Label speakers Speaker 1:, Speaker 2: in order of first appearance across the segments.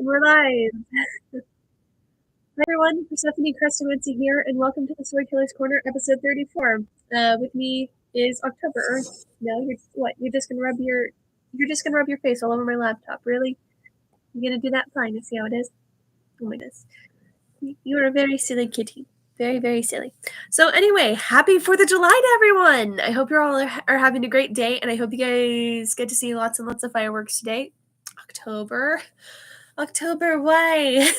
Speaker 1: We're live. Hi everyone, Persephone Crestonwoodsie here, and welcome to the Storyteller's Corner, episode 34. With me is October. No, you're just gonna rub your face all over my laptop. Really? You're gonna do that? Fine. I see how it is. Oh my goodness, you are a very silly kitty. Very, very silly. So anyway, happy 4th of July to everyone. I hope you're all are having a great day, and I hope you guys get to see lots and lots of fireworks today. October, why?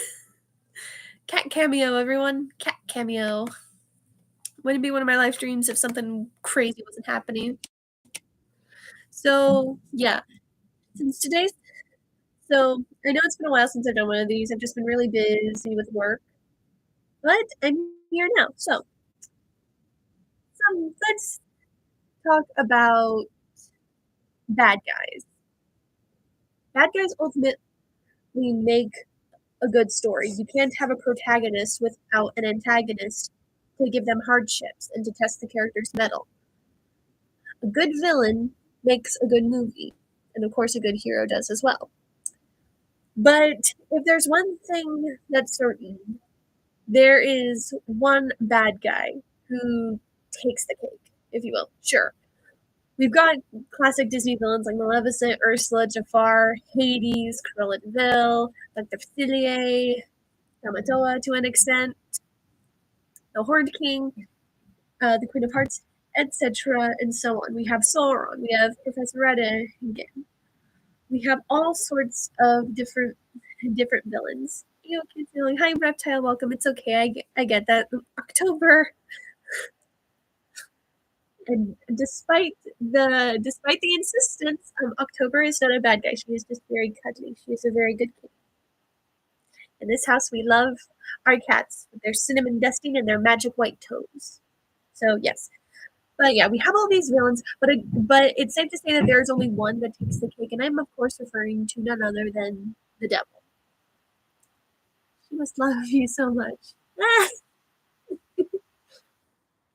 Speaker 1: Cat cameo, everyone. Cat cameo. Wouldn't be one of my live streams if something crazy wasn't happening. So, yeah. So I know it's been a while since I've done one of these. I've just been really busy with work. But I'm here now. So, let's talk about bad guys. Bad guys ultimately make a good story. You can't have a protagonist without an antagonist to give them hardships and to test the character's mettle. A good villain makes a good movie, and of course a good hero does as well. But if there's one thing that's certain, there is one bad guy who takes the cake, if you will. Sure. We've got classic Disney villains like Maleficent, Ursula, Jafar, Hades, Cruella de Vil, Dr. Facilier, Tamatoa to an extent, the Horned King, the Queen of Hearts, etc., and so on. We have Sauron, we have Professor Again. We have all sorts of different villains. You know, feeling, hi Reptile, welcome. It's okay, I get that. October, and despite the insistence, October is not a bad guy. She is just very cuddly. She is a very good kitty. In this house, we love our cats with their cinnamon dusting and their magic white toes. So yes. But yeah, we have all these villains, but it's safe to say that there's only one that takes the cake, and I'm of course referring to none other than the devil. She must love you so much.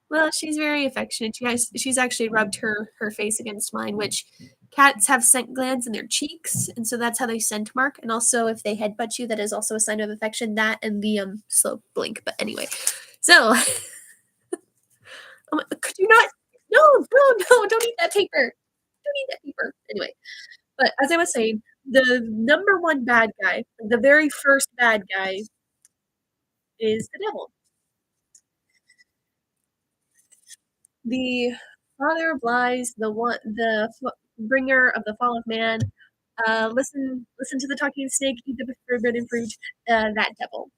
Speaker 1: Well, she's very affectionate. She's actually rubbed her face against mine, which cats have scent glands in their cheeks, and so that's how they scent mark. And also, if they headbutt you, that is also a sign of affection. That and the slow blink. But anyway, so could you not? No, don't eat that paper. Don't eat that paper. Anyway, but as I was saying, the number one bad guy, the very first bad guy, is the devil. The father of lies, the bringer of the fall of man. Listen to the talking snake, eat the forbidden fruit. That devil.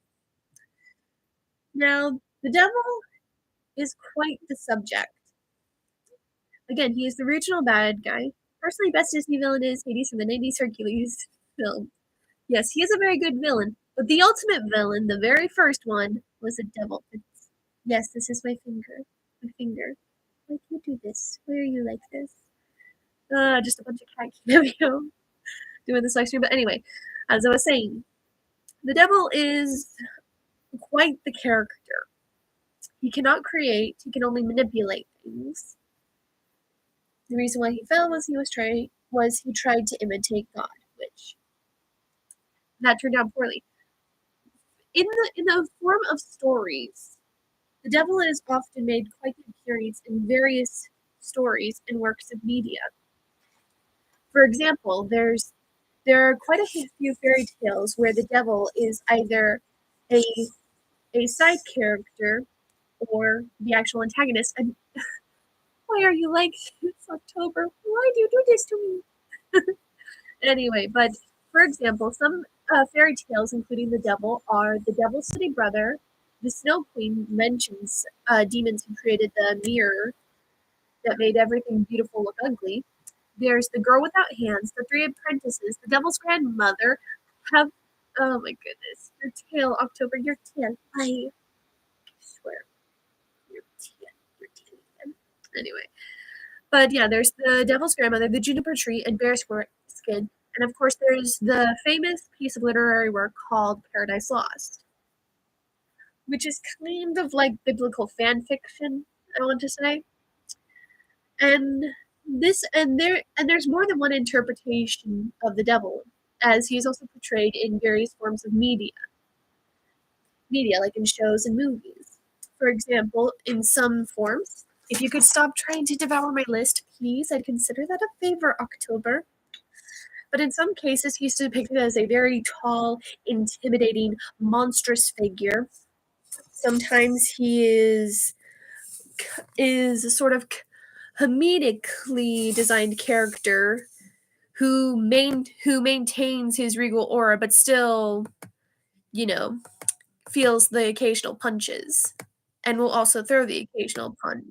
Speaker 1: Now, the devil is quite the subject. Again, he is the original bad guy. Personally, best Disney villain is Hades from the 90s Hercules film. Yes, he is a very good villain, but the ultimate villain, the very first one, was a devil. Yes, this is my finger. My finger. Why do you do this? Why are you like this? Just a bunch of cat cameo doing this live stream. But anyway, as I was saying, the devil is quite the character. He cannot create, he can only manipulate things. The reason why he fell was he tried to imitate God, which that turned out poorly. In the form of stories, the devil is often made quite an appearance in various stories and works of media. For example, there are quite a few fairy tales where the devil is either a side character or the actual antagonist. And why are you like this, October? Why do you do this to me? Anyway, but for example, some fairy tales, including the devil, are the devil's city brother. The Snow Queen mentions demons who created the mirror that made everything beautiful look ugly. There's the girl without hands, the three apprentices, the devil's grandmother. Oh my goodness, your tail, October, your tail. I swear, your tail. Anyway, but yeah, there's the devil's grandmother, the juniper tree, and bear skin. And of course, there's the famous piece of literary work called Paradise Lost, which is kind of like biblical fan fiction, I want to say. And there's more than one interpretation of the devil. as he is also portrayed in various forms of media like in shows and movies. For example, in some forms, if you could stop trying to devour my list, please, I'd consider that a favor, October. But in some cases, he's depicted as a very tall, intimidating, monstrous figure. Sometimes he is a sort of comedically designed character who maintains his regal aura, but still, you know, feels the occasional punches, and will also throw the occasional punch.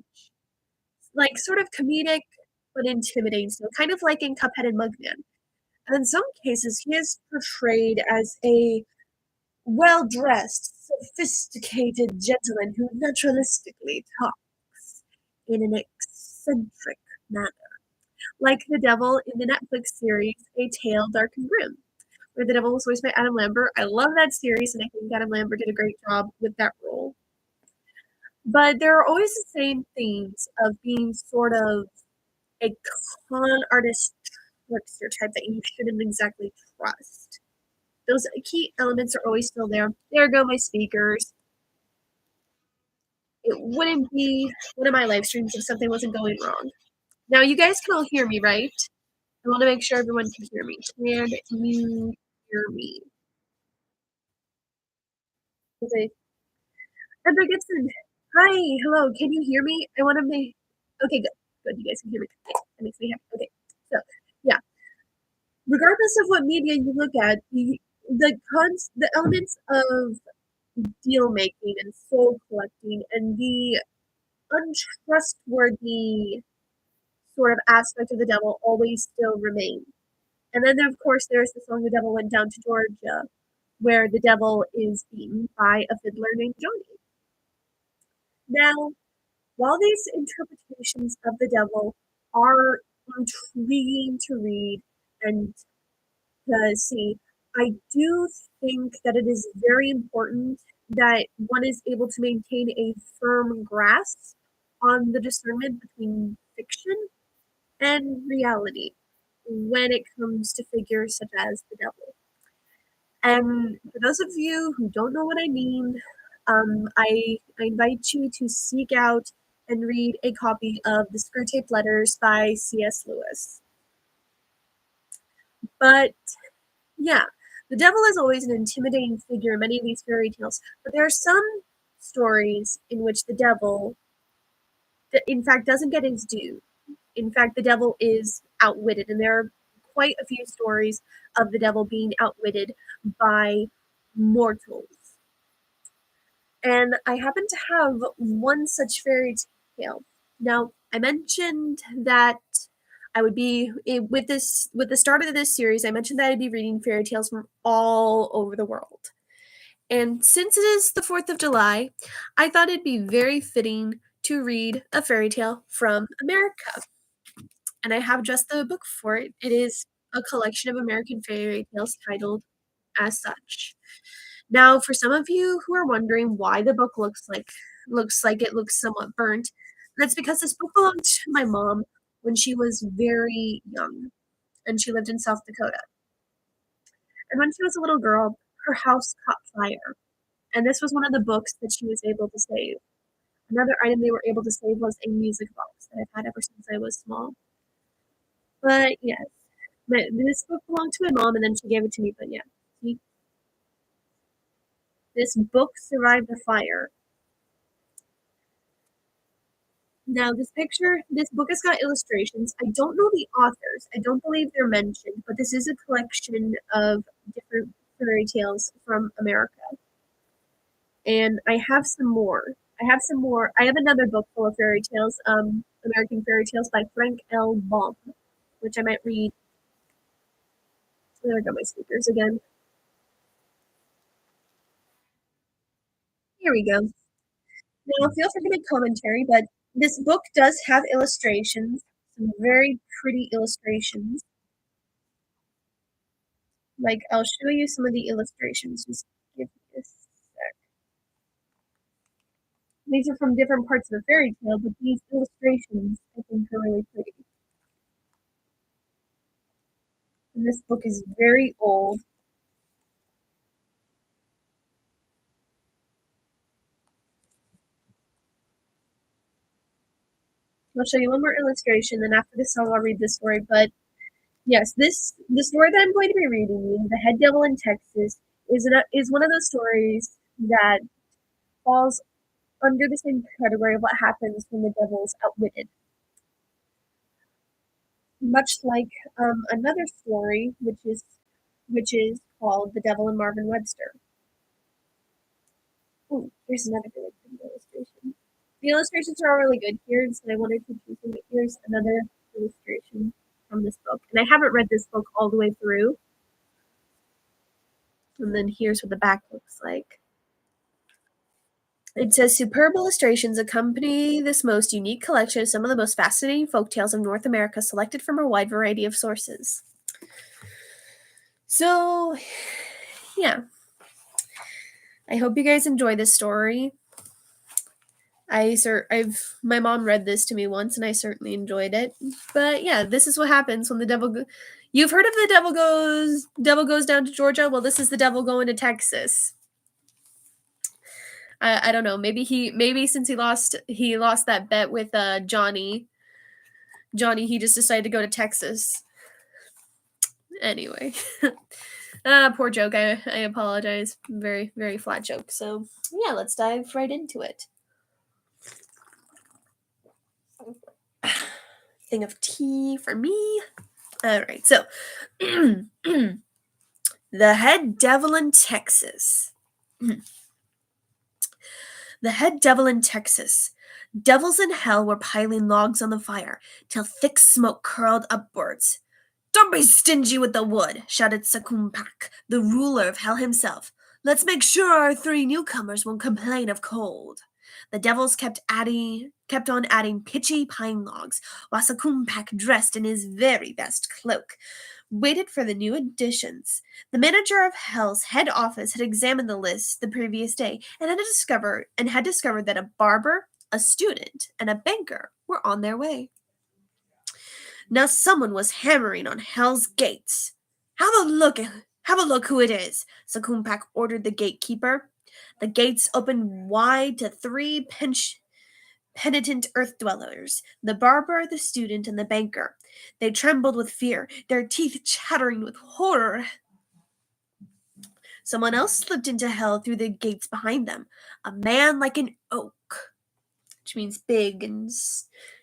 Speaker 1: Like sort of comedic, but intimidating. So kind of like in Cuphead and Mugman. And in some cases, he is portrayed as a well-dressed, sophisticated gentleman who naturalistically talks in an eccentric manner, like the devil in the Netflix series A Tale Dark and Grim, where the devil was voiced by Adam Lambert. I love that series, and I think Adam Lambert did a great job with that role. But there are always the same themes of being sort of a con artist trickster type that you shouldn't exactly trust. Those key elements are always still there. There go my speakers. It wouldn't be one of my live streams if something wasn't going wrong. Now, you guys can all hear me, right? I want to make sure everyone can hear me. Can you hear me? Okay. Edgar Gibson. Hi, hello. Can you hear me? I want to make. Okay, good. Good. You guys can hear me. Okay, that makes me happy. Okay. So, yeah. Regardless of what media you look at, the elements of deal making and soul collecting and the untrustworthy sort of aspect of the devil always still remain. And then, of course, there's the song "The Devil Went Down to Georgia," where the devil is beaten by a fiddler named Johnny. Now, while these interpretations of the devil are intriguing to read and to see, I do think that it is very important that one is able to maintain a firm grasp on the discernment between fiction and reality when it comes to figures such as the devil. And for those of you who don't know what I mean, I invite you to seek out and read a copy of The Screwtape Letters by C.S. Lewis. But yeah, the devil is always an intimidating figure in many of these fairy tales, but there are some stories in which the devil, in fact, doesn't get his due. In fact, the devil is outwitted, and there are quite a few stories of the devil being outwitted by mortals. And I happen to have one such fairy tale. Now, I mentioned that I would be with the start of this series. I mentioned that I'd be reading fairy tales from all over the world. And since it is the 4th of July, I thought it'd be very fitting to read a fairy tale from America. And I have just the book for it. It is a collection of American fairy tales titled as such. Now, for some of you who are wondering why the book looks like it looks somewhat burnt, that's because this book belonged to my mom when she was very young, and she lived in South Dakota. And when she was a little girl, her house caught fire, and this was one of the books that she was able to save. Another item they were able to save was a music box that I've had ever since I was small. But yes, this book belonged to my mom, and then she gave it to me. But yeah, this book survived the fire. Now, this book has got illustrations. I don't know the authors. I don't believe they're mentioned, but this is a collection of different fairy tales from America. And I have some more. I have another book full of fairy tales, American fairy tales by Frank L. Baum, which I might read. There I go, my speakers again. Here we go. Now, feel free to make commentary, but this book does have illustrations, some very pretty illustrations. Like, I'll show you some of the illustrations. Just give me a sec. These are from different parts of the fairy tale, but these illustrations, I think, are really pretty. and this book is very old. I'll show you one more illustration, then after this song I'll read the story, but yes, the story that I'm going to be reading you, The Head Devil in Texas, is one of those stories that falls under the same category of what happens when the devil is outwitted. Much like another story, which is called The Devil and Marvin Webster. Oh, here's another really pretty illustration. The illustrations are all really good here, so I wanted to choose them. Here's another illustration from this book. And I haven't read this book all the way through. And then here's what the back looks like. It says superb illustrations accompany this most unique collection of some of the most fascinating folk tales of North America, selected from a wide variety of sources. So, yeah. I hope you guys enjoy this story. My mom read this to me once, and I certainly enjoyed it. But yeah, this is what happens when the devil. You've heard of the devil goes down to Georgia. Well, this is the devil going to Texas. I don't know. Maybe since he lost that bet with Johnny. He just decided to go to Texas. Anyway, poor joke. I apologize. Very very flat joke. So yeah, let's dive right into it. Thing of tea for me. All right, so The Head Devil in Texas. The Head Devil in Texas. Devils in hell were piling logs on the fire till thick smoke curled upwards. "Don't be stingy with the wood," shouted Sakumpak, the ruler of hell himself. "Let's make sure our three newcomers won't complain of cold." The devils kept on adding pitchy pine logs, while Sakumpak, dressed in his very best cloak, waited for the new additions. The manager of Hell's head office had examined the list the previous day and had discovered that a barber, a student, and a banker were on their way. Now someone was hammering on Hell's gates. Have a look who it is," Sakumpak ordered the gatekeeper. The gates opened wide to three penitent earth dwellers, the barber, the student, and the banker. They trembled with fear, their teeth chattering with horror. Someone else slipped into hell through the gates behind them, a man like an oak, which means big and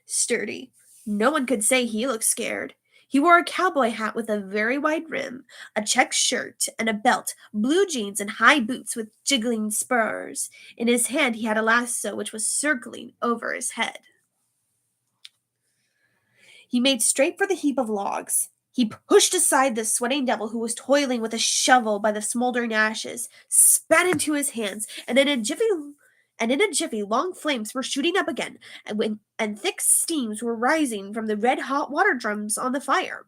Speaker 1: sturdy. No one could say he looked scared. He wore a cowboy hat with a very wide rim, a check shirt and a belt, blue jeans, and high boots with jiggling spurs. In his hand he had a lasso which was circling over his head. He made straight for the heap of logs. He pushed aside the sweating devil who was toiling with a shovel by the smoldering ashes, spat into his hands, and in a jiffy, long flames were shooting up again, and thick steams were rising from the red-hot water drums on the fire.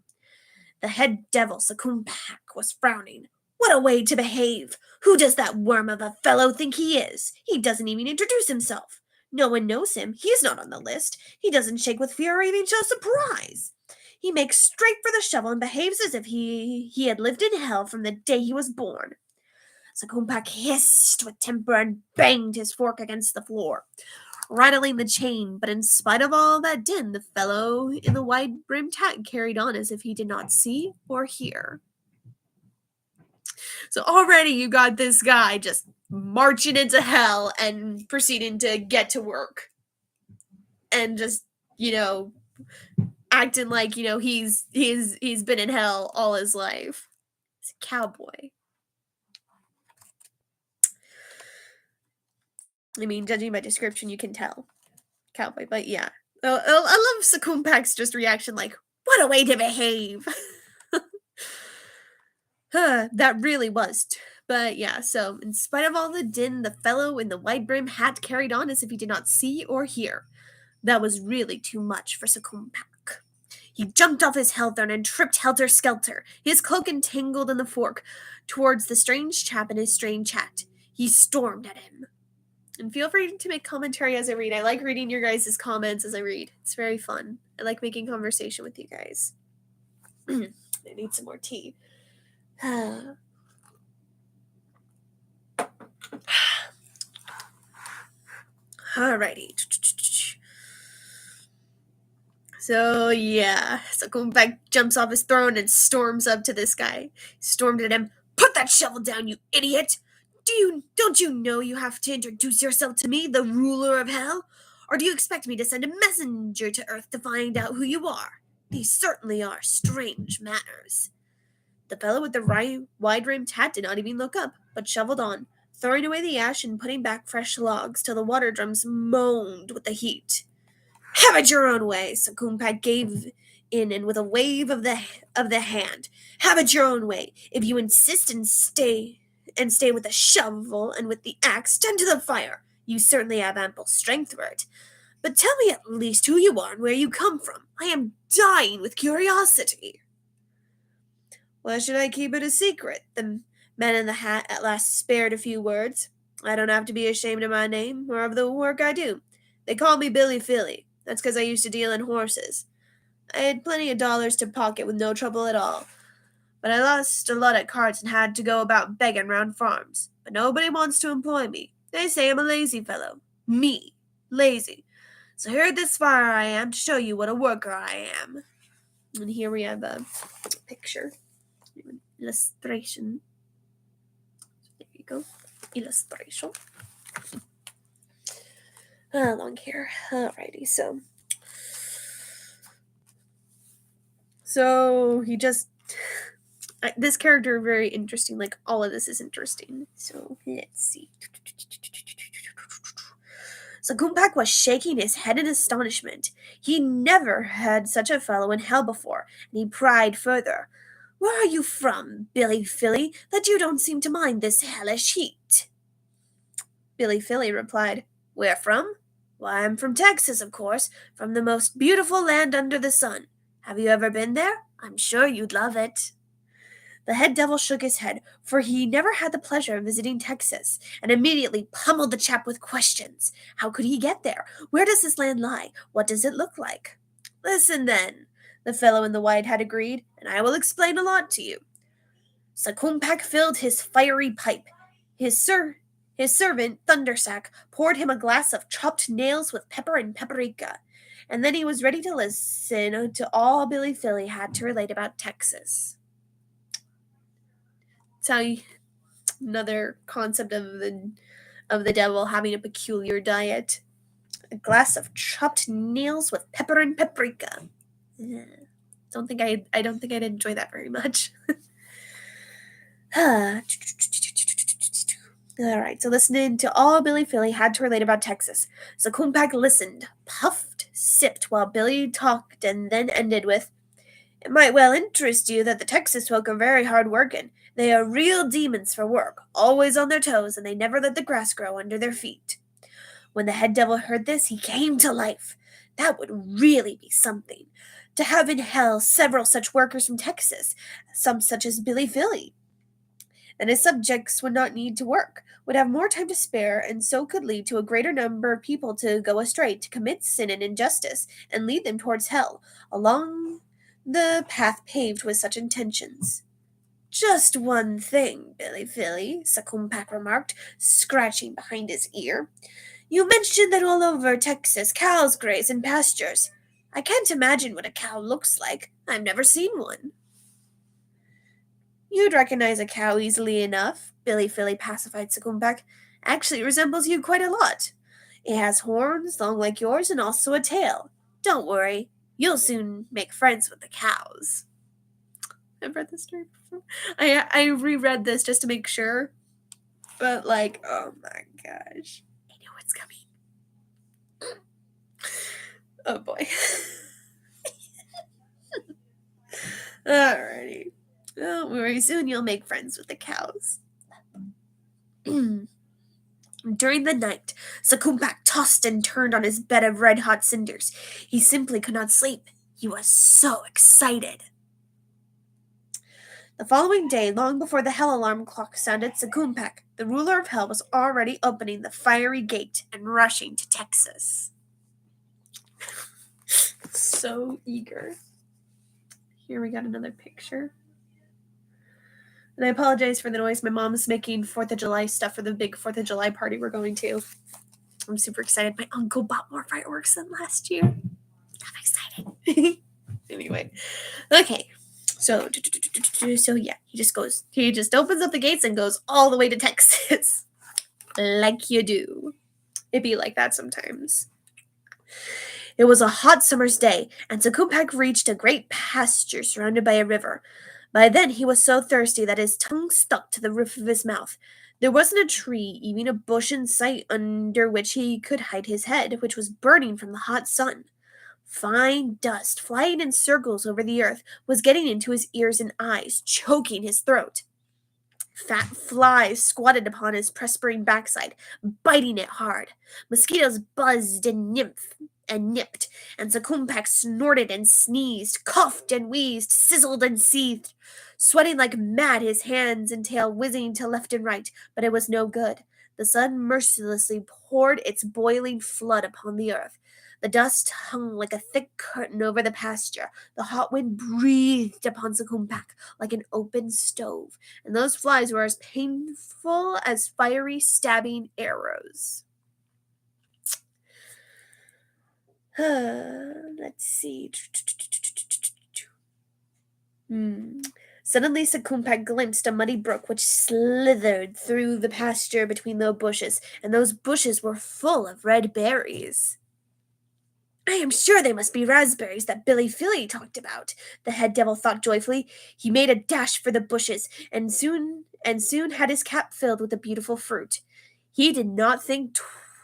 Speaker 1: The head devil, Sakumpak, was frowning. "What a way to behave! Who does that worm of a fellow think he is? He doesn't even introduce himself. No one knows him. He's not on the list. He doesn't shake with fear or even show surprise. He makes straight for the shovel and behaves as if he had lived in hell from the day he was born." Sakumpak hissed with temper and banged his fork against the floor, rattling the chain, but in spite of all that din, the fellow in the wide-brimmed hat carried on as if he did not see or hear. So already you got this guy just marching into hell and proceeding to get to work. And just, acting like, he's been in hell all his life. He's a cowboy. I mean, judging by description, you can tell. Cowboy, but yeah. I love Sakumpak's just reaction, like, "What a way to behave!" That really was. But yeah, so in spite of all the din, the fellow in the wide-brimmed hat carried on as if he did not see or hear. That was really too much for Sakumpak. He jumped off his hell throne and tripped helter-skelter, his cloak entangled in the fork, towards the strange chap and his strange hat. He stormed at him. And feel free to make commentary as I read. I like reading your guys' comments as I read. It's very fun. I like making conversation with you guys. I need some more tea. Alrighty. So Kumpak jumps off his throne and storms up to this guy. Stormed at him. Put that shovel down, you idiot! Don't you know you have to introduce yourself to me, the ruler of hell? Or do you expect me to send a messenger to Earth to find out who you are? These certainly are strange manners. The fellow with the wide-rimmed hat did not even look up, but shoveled on, throwing away the ash and putting back fresh logs till the water drums moaned with the heat. Have it your own way, Sakumpak gave in and with a wave of the hand. Have it your own way. If you insist and stay with the shovel and with the axe, tend to the fire. You certainly have ample strength for it. But tell me at least who you are and where you come from. I am dying with curiosity. Why should I keep it a secret? The man in the hat at last spared a few words. I don't have to be ashamed of my name or of the work I do. They call me Billy Philly. That's because I used to deal in horses. I had plenty of dollars to pocket with no trouble at all. But I lost a lot at cards and had to go about begging round farms. But nobody wants to employ me. They say I'm a lazy fellow. Me. Lazy. So here this fire I am to show you what a worker I am. And here we have a picture. An illustration. There you go. Illustration. Along here. Alrighty, So he just this character very interesting. Like all of this is interesting. So let's see. So Kumpak was shaking his head in astonishment. He never had such a fellow in hell before, and he pried further. Where are you from, Billy Philly, that you don't seem to mind this hellish heat? Billy Philly replied, Where from? Why, I'm from Texas, of course, from the most beautiful land under the sun. Have you ever been there? I'm sure you'd love it. The head devil shook his head, for he never had the pleasure of visiting Texas, and immediately pummeled the chap with questions. How could he get there? Where does this land lie? What does it look like? Listen, then, the fellow in the white hat agreed, and I will explain a lot to you. Sakumpak filled his fiery pipe. His servant, Thundersack, poured him a glass of chopped nails with pepper and paprika, and then he was ready to listen to all Billy Philly had to relate about Texas. So another concept of the devil having a peculiar diet. A glass of chopped nails with pepper and paprika. I don't think I'd enjoy that very much. Alright, so listening to all Billy Philly had to relate about Texas. So Kumpak listened, puffed, sipped while Billy talked, and then ended with, It might well interest you that the Texas folk are very hard working. They are real demons for work, always on their toes, and they never let the grass grow under their feet. When the head devil heard this, he came to life. That would really be something. To have in hell several such workers from Texas, some such as Billy Philly. Then his subjects would not need to work, would have more time to spare, and so could lead to a greater number of people to go astray, to commit sin and injustice, and lead them towards hell, along the path paved with such intentions. Just one thing, Billy Philly, Sakumpak remarked, scratching behind his ear. You mentioned that all over Texas cows graze in pastures. I can't imagine what a cow looks like. I've never seen one. You'd recognize a cow easily enough, Billy Philly pacified Sakumpak. Actually, it resembles you quite a lot. It has horns, long like yours, and also a tail. Don't worry, you'll soon make friends with the cows. I've read this story before. I reread this just to make sure. But oh my gosh. I know what's coming. Oh boy. Alrighty. Don't worry, soon you'll make friends with the cows. During the night, Sakumpak tossed and turned on his bed of red-hot cinders. He simply could not sleep. He was so excited. The following day, long before the hell alarm clock sounded, Sakumpak, the ruler of hell, was already opening the fiery gate and rushing to Texas. So eager. Here we got another picture. And I apologize for the noise. My mom's making 4th of July stuff for the big 4th of July party we're going to. I'm super excited. My uncle bought more fireworks than last year. I'm excited. Anyway. Okay. So yeah, he just opens up the gates and goes all the way to Texas. Like you do. It be like that sometimes. It was a hot summer's day, and Sakupak reached a great pasture surrounded by a river. By then he was so thirsty that his tongue stuck to the roof of his mouth. There wasn't a tree, even a bush in sight under which he could hide his head, which was burning from the hot sun. Fine dust, flying in circles over the earth, was getting into his ears and eyes, choking his throat. Fat flies squatted upon his perspiring backside, biting it hard. Mosquitoes buzzed and nipped, and Sakumpak snorted and sneezed, coughed and wheezed, sizzled and seethed, sweating like mad, his hands and tail whizzing to left and right, but it was no good. The sun mercilessly poured its boiling flood upon the earth. The dust hung like a thick curtain over the pasture. The hot wind breathed upon Sakumpak like an open stove, and those flies were as painful as fiery stabbing arrows. Let's see. Suddenly Sakumpak glimpsed a muddy brook which slithered through the pasture between the bushes, and those bushes were full of red berries. I am sure they must be raspberries that Billy Philly talked about, the head devil thought joyfully. He made a dash for the bushes, and soon had his cap filled with the beautiful fruit. He did not think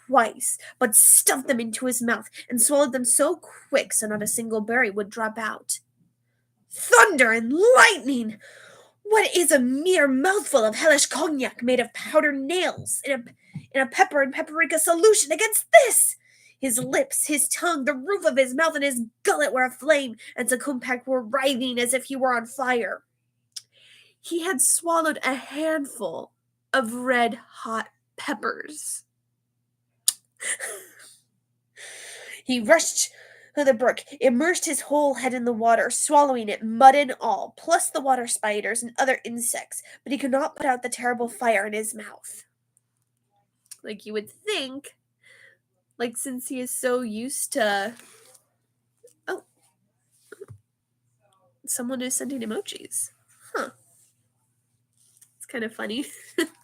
Speaker 1: twice, but stuffed them into his mouth and swallowed them so quick so not a single berry would drop out. Thunder and lightning! What is a mere mouthful of hellish cognac made of powdered nails in a pepper and paprika solution against this? His lips, his tongue, the roof of his mouth, and his gullet were aflame, and Sakumpak were writhing as if he were on fire. He had swallowed a handful of red-hot peppers. He rushed to the brook, immersed his whole head in the water, swallowing it, mud and all, plus the water spiders and other insects, but he could not put out the terrible fire in his mouth. Like you would think, like since he is so used to... Oh. Someone is sending emojis. Huh. It's kind of funny.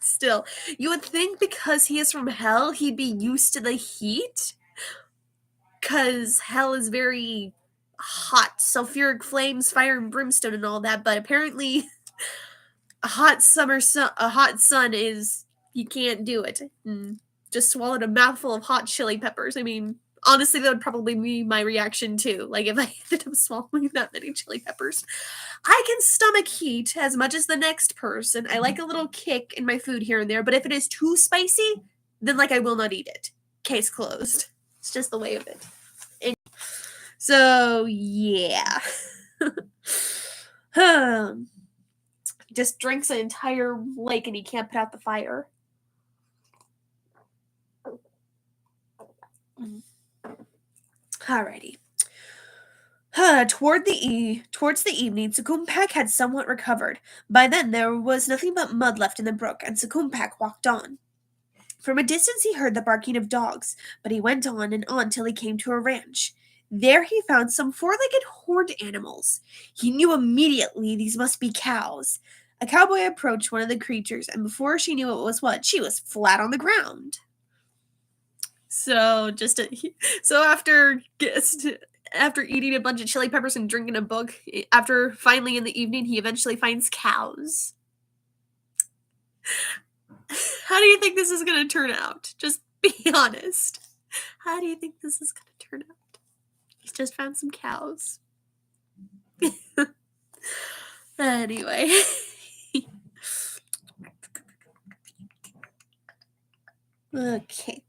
Speaker 1: Still, you would think because he is from hell, he'd be used to the heat. Because hell is very hot, sulfuric flames, fire and brimstone and all that, but apparently a hot sun is, you can't do it. Just swallowed a mouthful of hot chili peppers. I mean, honestly, that would probably be my reaction too. Like if I ended up swallowing that many chili peppers. I can stomach heat as much as the next person. I like a little kick in my food here and there, but if it is too spicy, then like I will not eat it. Case closed. It's just the way of it. So, yeah. Just drinks an entire lake and he can't put out the fire. Alrighty. Towards the evening, Sakumpak had somewhat recovered. By then, there was nothing but mud left in the brook, and Sakumpak walked on. From a distance he heard the barking of dogs, but he went on and on till he came to a ranch. There he found some four-legged horned animals. He knew immediately these must be cows. A cowboy approached one of the creatures, and before she knew it was what, she was flat on the ground. So after eating a bunch of chili peppers and drinking a book, after finally in the evening, he eventually finds cows. How do you think this is going to turn out? Just be honest. How do you think this is going to turn out? He's just found some cows. Anyway. Okay.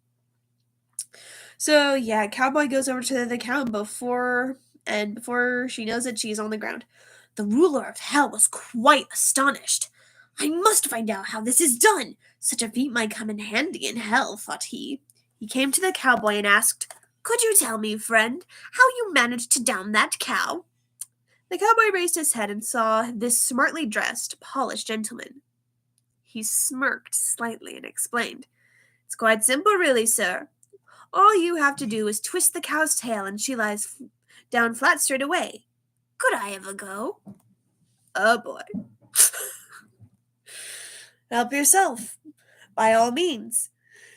Speaker 1: So, yeah, Cowboy goes over to the cow before she knows it, she's on the ground. The ruler of hell was quite astonished. I must find out how this is done. Such a feat might come in handy in hell, thought he. He came to the cowboy and asked, Could you tell me, friend, how you managed to down that cow? The cowboy raised his head and saw this smartly dressed, polished gentleman. He smirked slightly and explained, "It's quite simple, really, sir. All you have to do is twist the cow's tail and she lies down flat straight away. Could I have a go?" "Oh boy." "Help yourself, by all means."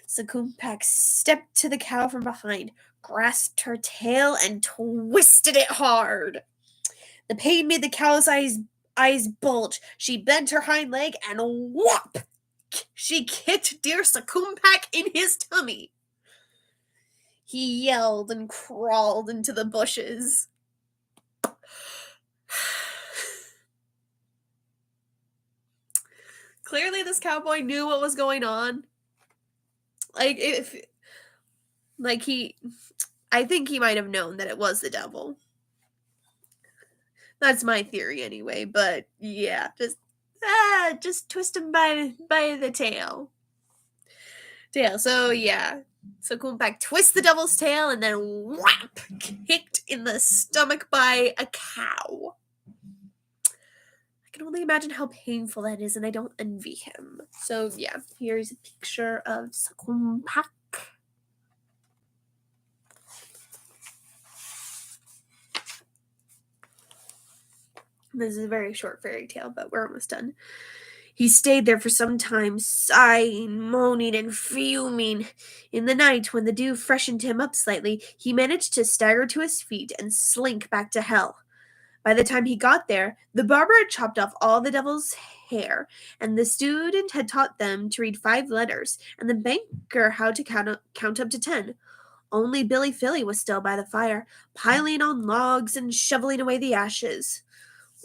Speaker 1: Sakumpak stepped to the cow from behind, grasped her tail, and twisted it hard. The pain made the cow's eyes bulge. She bent her hind leg and whop! She kicked dear Sakumpak in his tummy. He yelled and crawled into the bushes. Clearly, this cowboy knew what was going on. I think he might have known that it was the devil. That's my theory anyway, but yeah, just twist him by the tail. So yeah. So Kumpak twists the devil's tail and then whap! Kicked in the stomach by a cow. I can only imagine how painful that is, and I don't envy him. So yeah, here's a picture of Sakumpak. This is a very short fairy tale, but we're almost done. He stayed there for some time, sighing, moaning, and fuming. In the night, when the dew freshened him up slightly, he managed to stagger to his feet and slink back to hell. By the time he got there, the barber had chopped off all the devil's hair, and the student had taught them to read 5 letters, and the banker how to count up to 10. Only Billy Philly was still by the fire, piling on logs and shoveling away the ashes.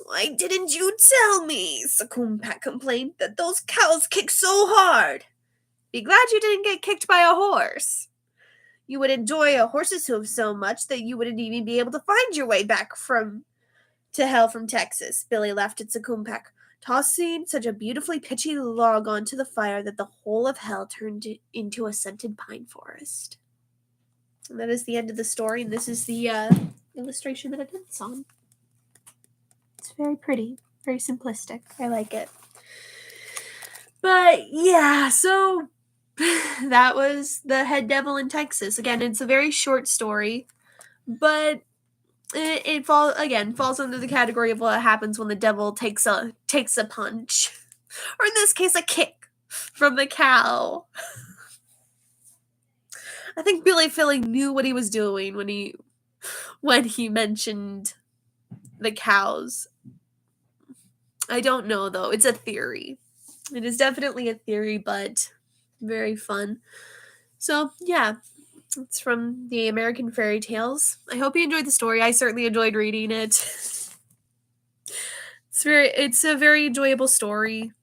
Speaker 1: "Why didn't you tell me," Sakumpak complained, "that those cows kick so hard?" "Be glad you didn't get kicked by a horse. You would enjoy a horse's hoof so much that you wouldn't even be able to find your way back to hell from Texas." Billy laughed at Sakumpak, tossing such a beautifully pitchy log onto the fire that the whole of hell turned into a scented pine forest. And that is the end of the story, and this is the illustration that it ends on. It's very pretty, very simplistic. I like it. But yeah, so that was The Head Devil in Texas. Again, it's a very short story, but it falls under the category of what happens when the devil takes a punch, or in this case, a kick from the cow. I think Billy Philly knew what he was doing when he mentioned the cows. I don't know though. It's a theory. It is definitely a theory, but very fun. So yeah, it's from the American Fairy Tales. I hope you enjoyed the story. I certainly enjoyed reading it. It's a very enjoyable story.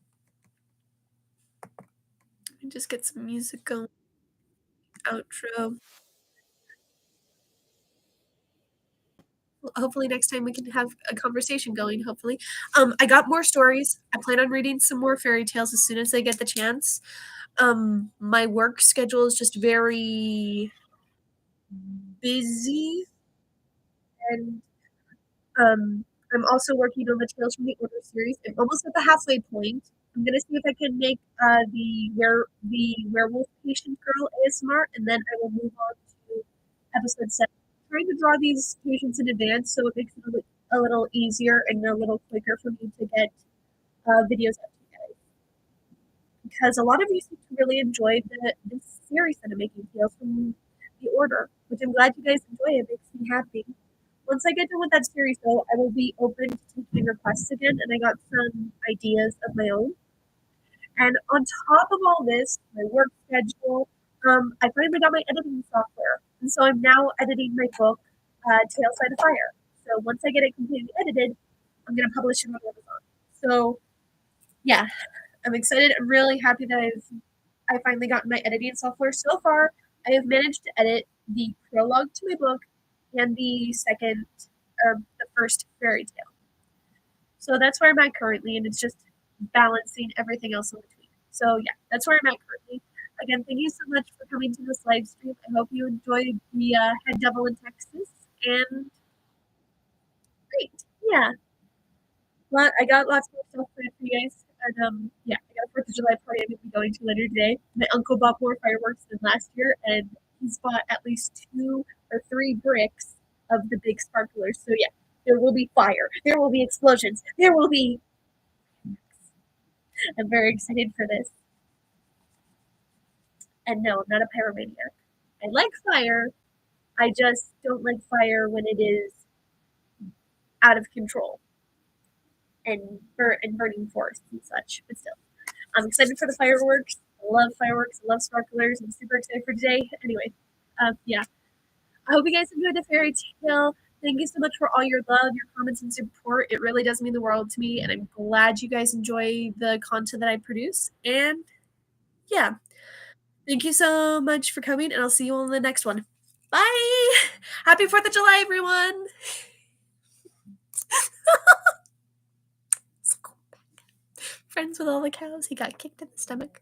Speaker 1: Let me just get some music going. Outro. Hopefully next time we can have a conversation going, hopefully. I got more stories. I plan on reading some more fairy tales as soon as I get the chance. My work schedule is just very busy, and I'm also working on the Tales from the Order series. I'm almost at the halfway point. I'm gonna see if I can make the werewolf patient girl ASMR, and then I will move on to episode 7. I'm trying to draw these patients in advance, so it makes it a little easier and a little quicker for me to get videos out to you guys. Because a lot of you seem to really enjoy this series that I'm making, Tales from the Order, which I'm glad you guys enjoy. It makes me happy. Once I get done with that series, though, I will be open to taking requests again, and I got some ideas of my own. And on top of all this, my work schedule, I finally got my editing software, and so I'm now editing my book, Tales by the Fire. So once I get it completely edited, I'm going to publish it on Amazon. So yeah, I'm excited. I'm really happy that I finally gotten my editing software. So far, I have managed to edit the prologue to my book and the first fairy tale. So that's where I'm at currently, and it's just balancing everything else in between. So yeah, that's where I'm at currently. Again, thank you so much for coming to this live stream. I hope you enjoyed the Head Devil in Texas, and great. Yeah. I got lots more stuff planned for you guys. And yeah, I got a 4th of July party I'm gonna be going to later today. My uncle bought more fireworks than last year, and he's bought at least 2 or 3 bricks of the big sparklers. So yeah, there will be fire. There will be explosions. There will be. I'm very excited for this. And no, I'm not a pyromaniac. I like fire. I just don't like fire when it is out of control and burning forests and such. But still, I'm excited for the fireworks. I love fireworks. I love sparklers. I'm super excited for today. Anyway, yeah. I hope you guys enjoyed the fairy tale. Thank you so much for all your love, your comments, and support. It really does mean the world to me, and I'm glad you guys enjoy the content that I produce. And yeah, thank you so much for coming, and I'll see you on the next one. Bye! Happy 4th of July, everyone! Friends with all the cows, he got kicked in the stomach.